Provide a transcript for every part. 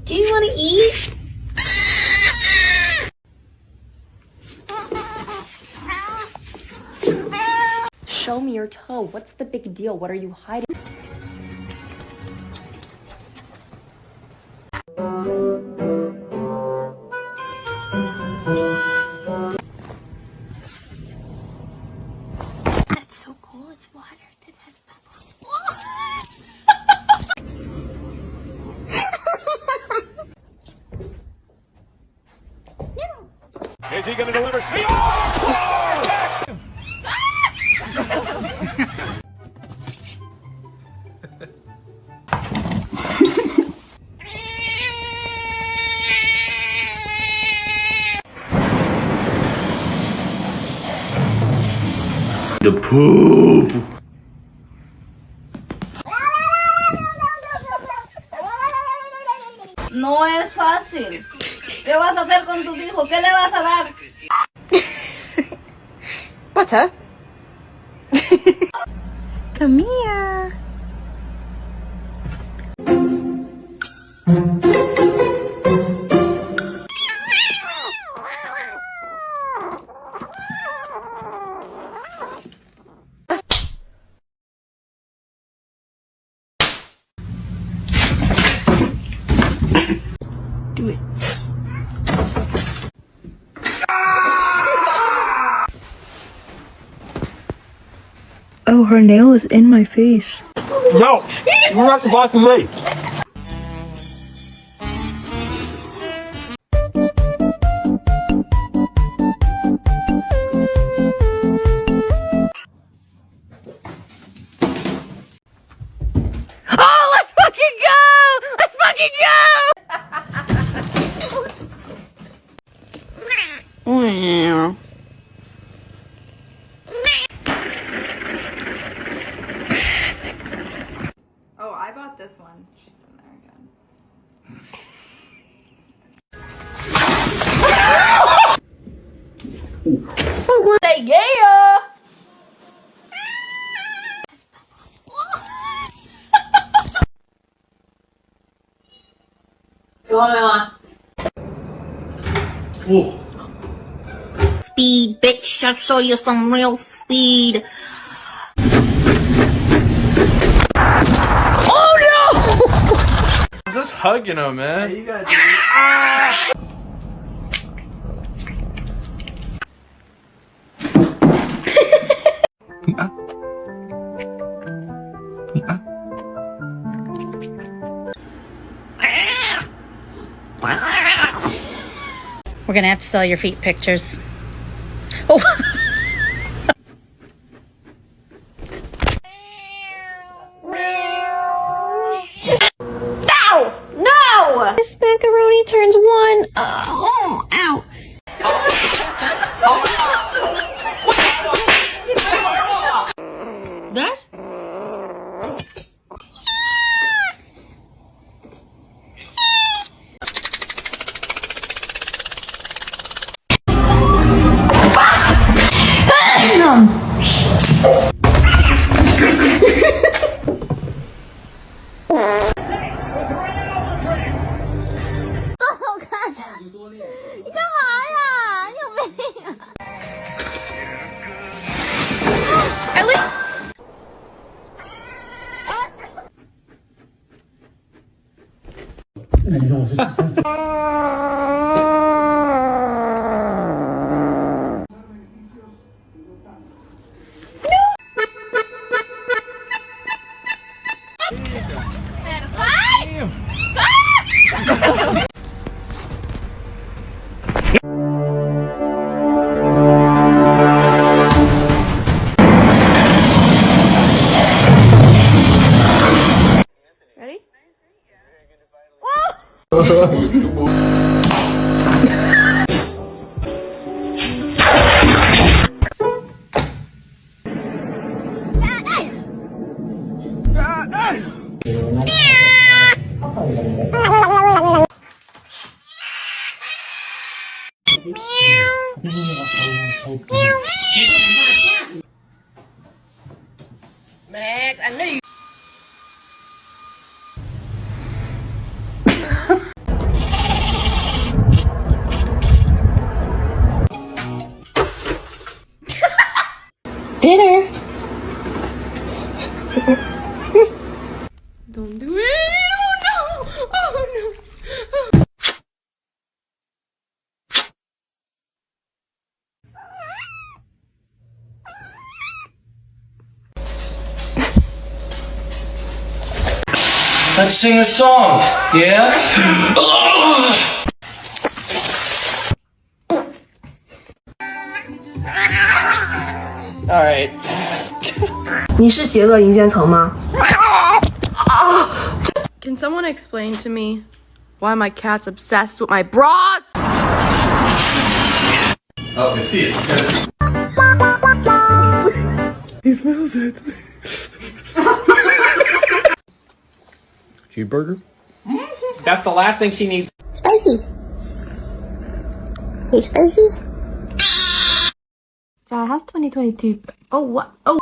Do you want to eat? Show me your toe. What's the big deal? What are you hiding? That's so cool. It's water that has bubbles. Is he going to deliver speed? The poop. No es fácil. ¿Qué vas a hacer con tu hijo? ¿Qué le vas a dar? Butter? Come here. Do it. Oh, her nail is in my face. No, you're not supposed to me. Oh, let's fucking go! Let's fucking go! Oh, I bought this one. She's in there again. Say yeah! Speed, bitch. I'll show you some real speed. I'm just hugging him, man. You gotta do it. We're gonna have to sell your feet pictures. Oh. No! No! This macaroni turns one. Ow. That? Max, I knew you. Don't do it. Oh no. Oh no. Let's sing a song, yeah? Alright. 你是邪恶银渐层吗？ Can someone explain to me why my cat's obsessed with my bras? Oh, I see it. He smells it. Cheeseburger? That's the last thing she needs. Spicy. Hey, spicy. Child, how's 2022? Oh, what? Oh,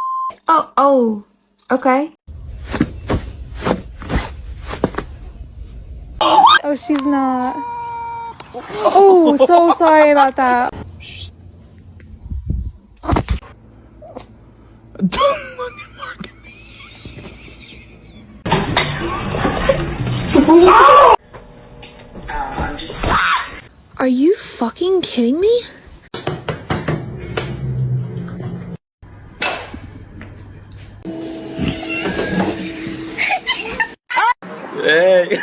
oh, okay. Oh, she's not. Oh, so sorry about that. Don't fucking look at me. Are you fucking kidding me? Hey.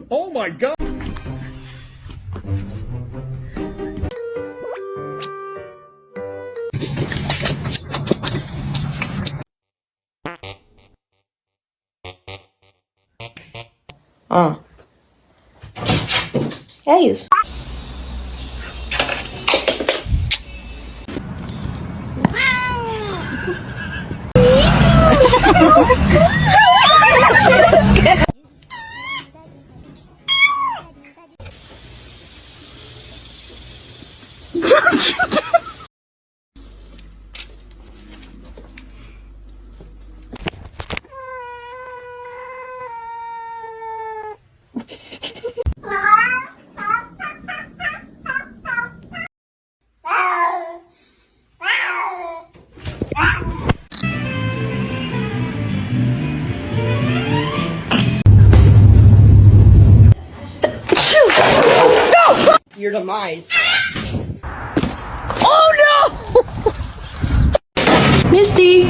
Oh my god. Guys. Your demise. Misty.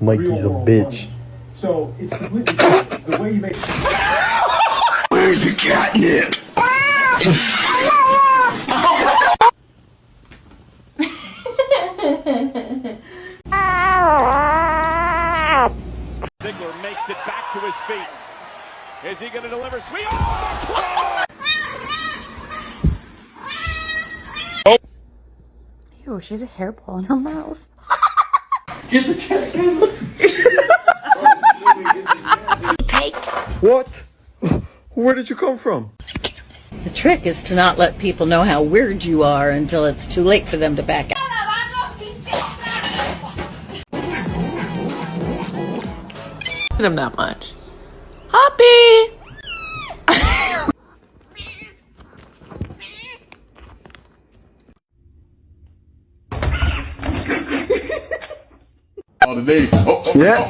Mikey's a bitch. So it's completely different. The way you make Where's the catnip? Ziggler makes it back to his feet. Is he going to deliver? Sweet. Ew, she has a hairball in her mouth. Get the cat. What? Where did you come from? The trick is to not let people know how weird you are until it's too late for them to back out. Hit him that much. Hoppy. Today. Yeah.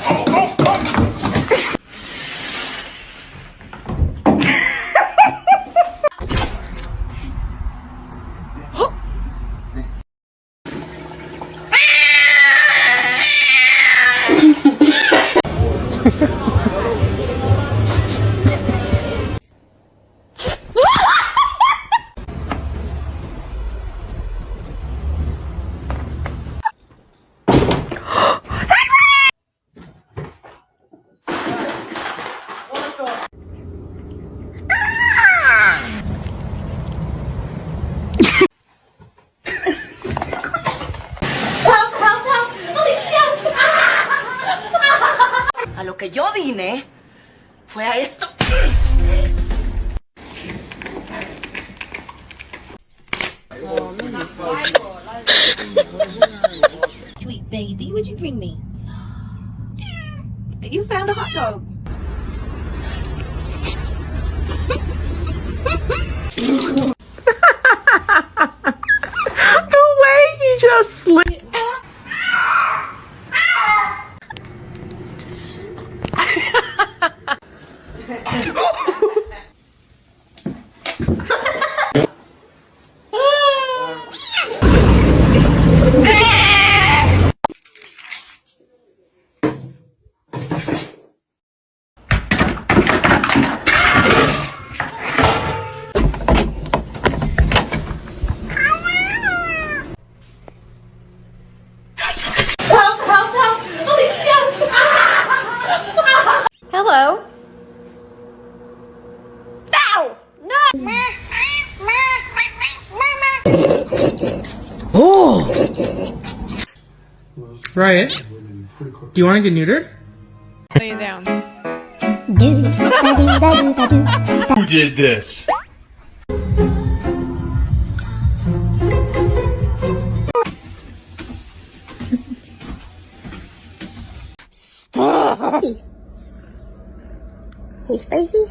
would you bring me? You found a hot dog. The way he just slid. Hello? Ow! No! Riot, do you want to get neutered? Lay down. Who did this? Hey, Spacey?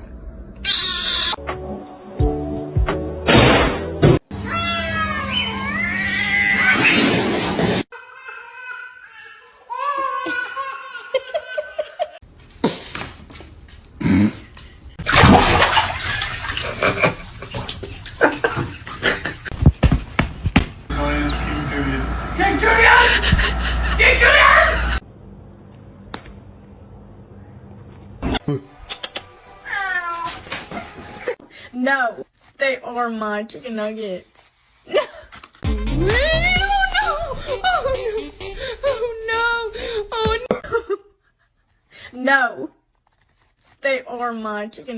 No, they are my chicken nuggets. No, they are my chicken.